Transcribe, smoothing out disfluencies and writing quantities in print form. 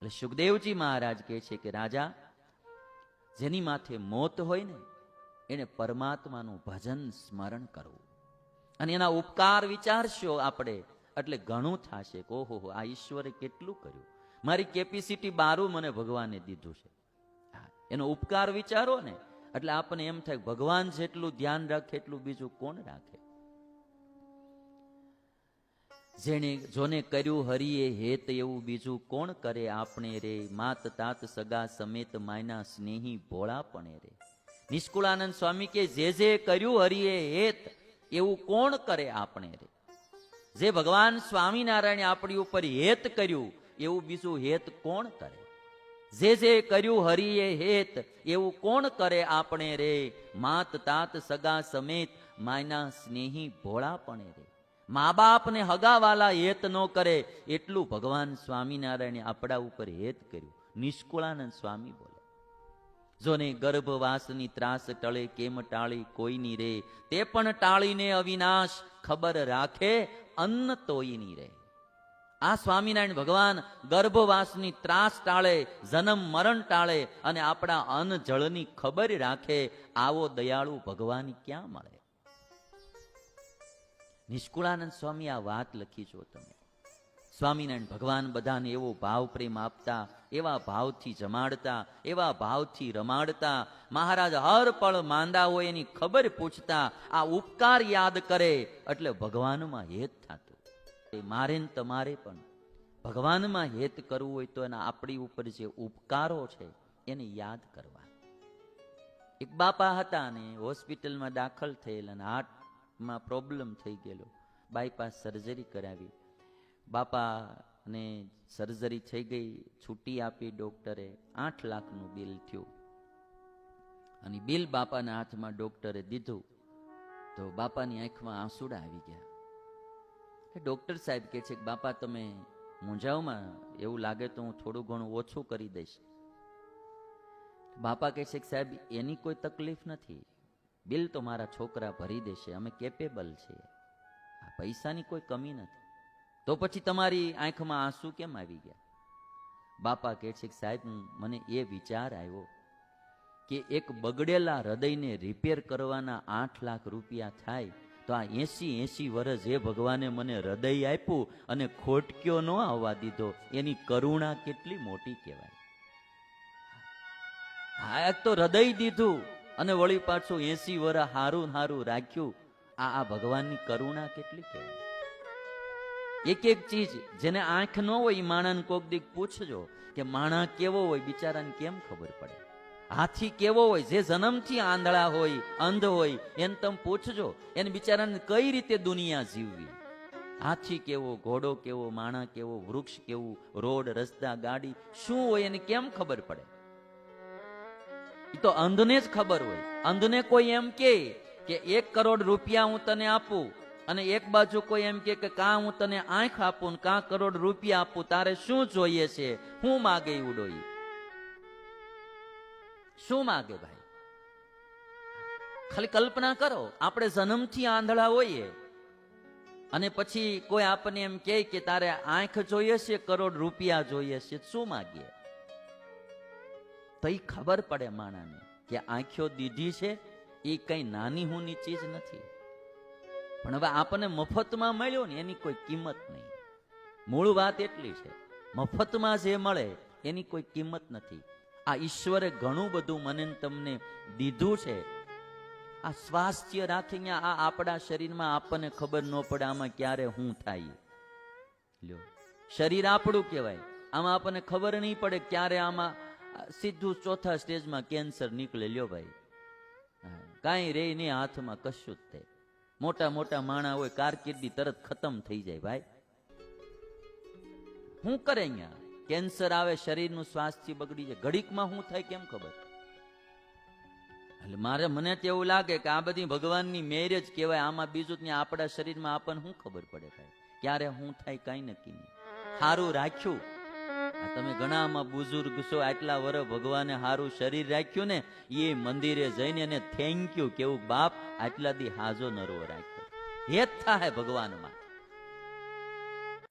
એટલે સુખદેવજી મહારાજ કહે છે કે રાજા, જેની માથે મોત હોય ને એને પરમાત્માનું ભજન સ્મરણ કરવું અને એના ઉપકાર વિચારશો આપણે એટલે ઘણું થશે. ઓહો, આ ઈશ્વરે કેટલું કર્યું, મારી કેપેસિટી 12 મને ભગવાને દીધું છે. એનો ઉપકાર વિચારો ને એટલે આપણને એમ થાય ભગવાન જેટલું ધ્યાન રાખે એટલું બીજું કોણ રાખે. જેને જોને કર્યું હરિએ હેત એવું બીજું કોણ કરે આપણે રે. માત તાત સગા સમેત માયના સ્નેહી ભોળા પણ રે. નિષ્કુળાનંદ સ્વામી કે જે કર્યું હરિએ હેત એવું કોણ કરે આપણે રે. જે ભગવાન સ્વામિનારાયણ આપણી ઉપર હેત કર્યું એવું બીજું હેત કોણ કરે. જે કર્યું હરિએ હેત એવું કોણ કરે આપણે રે. માત તાત સગા સમેત માયના સ્નેહી ભોળા પણ રે. મા બાપ ને હગાવાલા હેત ન કરે એટલું ભગવાન સ્વામિનારાયણે આપણા ઉપર હેત કર્યું. નિષ્કુળાનંદ સ્વામી બોલે, જોને ગર્ભવાસની ત્રાસ ટળે કેમ ટાળી કોઈની રે. તે પણ ટાળીને અવિનાશ ખબર રાખે અન્ન તોયની રે. આ સ્વામિનારાયણ ભગવાન ગર્ભવાસની ત્રાસ ટાળે, જન્મ મરણ ટાળે અને આપણા અન્ન જળની ખબર રાખે. આવો દયાળુ ભગવાન ક્યાં મળે. નિષ્કુળાનંદ સ્વામી આ વાત લખી છો તમે. સ્વામિનારાયણ ભગવાન બધાને એવો ભાવ પ્રેમ આપતા, એવા ભાવથી જમાડતા, એવા ભાવથી રમાડતા. મહારાજ હર પળ માંદા હોય એની ખબર પૂછતા. આ ઉપકાર યાદ કરે એટલે ભગવાનમાં હેત થતું. મારે ને તમારે પણ ભગવાનમાં હેત કરવું હોય તો એના આપણી ઉપર જે ઉપકારો છે એને યાદ કરવા. એક બાપા હતા ને હોસ્પિટલમાં દાખલ થયેલા અને હાર્ટમાં પ્રોબ્લેમ થઈ ગયેલો. બાયપાસ સર્જરી કરાવી. બાપાને સર્જરી થઈ ગઈ, છૂટી આપી ડોક્ટરે. 8 લાખનું બિલ થયું અને બિલ બાપાના હાથમાં ડોક્ટરે દીધું તો બાપાની આંખમાં આંસુડા આવી ગયા. ડોક્ટર સાહેબ કહે છે કે બાપા તમે મૂંઝાવમાં, એવું લાગે તો હું થોડું ઘણું ઓછું કરી દઈશ. બાપા કહે છે કે સાહેબ એની કોઈ તકલીફ નથી, બિલ તો મારા છોકરા ભરી દેશે, અમે કેપેબલ છીએ, પૈસાની કોઈ કમી નથી. તો પછી તમારી આંખમાં આંસુ કેમ આવી ગયા? બાપા કહે છે કે સાહેબ મને એ વિચાર આવ્યો કે એક બગડેલા હૃદયને રિપેર કરવાના 8 લાખ રૂપિયા થાય તો આ 80 વર્ષ જે ભગવાને મને હૃદય આપ્યું અને ખોટક્યો ન આવવા દીધો, એની કરુણા કેટલી મોટી કહેવાય. હા, એક તો હૃદય દીધું અને વળી પાછું 80 વર્ષ હારું હારું રાખ્યું. આ ભગવાનની કરુણા કેટલી કહેવાય. એક એક ચીજ જેને આંખ ન હોય એ માણાને કોક દીક પૂછજો કે માણા કેવો હોય, બિચારાને કેમ ખબર પડે. હાથી કેવો હોય, જે જન્મથી આંધળા હોય, અંધ હોય, એને તમે પૂછજો એને બિચારાને કઈ રીતે દુનિયા જીવવી. હાથી કેવો, ઘોડો કેવો, માણા કેવો, વૃક્ષ કેવું, રોડ રસ્તા ગાડી શું હોય એને કેમ ખબર પડે? એ તો અંધને જ ખબર હોય. અંધને કોઈ એમ કે 1 કરોડ રૂપિયા હું તને આપું અને એક બાજુ કોઈ એમ કે કાં હું તને આંખ આપું ને કાં કરોડ રૂપિયા આપું, તારે શું જોઈએ છે? હું માગે ઉડોઈ, શું માગે ભાઈ? ખાલી કલ્પના કરો, આપણે જન્મથી આંધળા હોઈએ અને પછી કોઈ આપણને એમ કે તારે આંખ જોઈએ છે, કરોડ રૂપિયા જોઈએ છે, શું માગીએ? તો એ ખબર પડે માણાને કે આંખો દીધી છે એ કઈ નાની હુની ચીજ નથી. પણ હવે આપણને મફતમાં મળ્યો ને એની કોઈ કિંમત નહીં. મૂળ વાત એટલી છે, મફતમાં જે મળે એની કોઈ કિંમત નથી. આ ઈશ્વરે ઘણું બધું મને તમને દીધું છે. આ સ્વાસ્થ્ય રાખીને આ આપણા શરીરમાં આપણને ખબર ન પડે આમાં ક્યારે શું થાય. લ્યો, શરીર આપણું કહેવાય, આમાં આપણને ખબર નહીં પડે ક્યારે આમાં સીધું 4થા સ્ટેજમાં કેન્સર નીકળે. લ્યો ભાઈ, કાંઈ રે નહીં હાથમાં, કશું જ થાય. મોટા મોટા માણા હોય, કારકિર્દી તરત ખતમ થઈ જાય. ભાઈ શું કરે અહીંયા? કેન્સર આવે, શરીરનું સ્વાસ્થ્ય બગડી જાય, ઘડીકમાં શું થાય કેમ ખબર? એટલે મને તો એવું લાગે કે આ બધી ભગવાનની મેર જ કહેવાય. આમાં બીજું જ આપણા શરીરમાં આપણને શું ખબર પડે? ભાઈ ક્યારે શું થાય કઈ નક્કી નહીં. સારું રાખ્યું, તમે ઘણામાં બુઝુર્ગ છો, આટલા વર્ષ ભગવાને સારું શરીર રાખ્યું ને, એ મંદિરે જઈને એને થેન્ક યુ કેવું, બાપ આટલા દી હાજો નરવો રાખ્યો. હેત થાય ભગવાનમાં.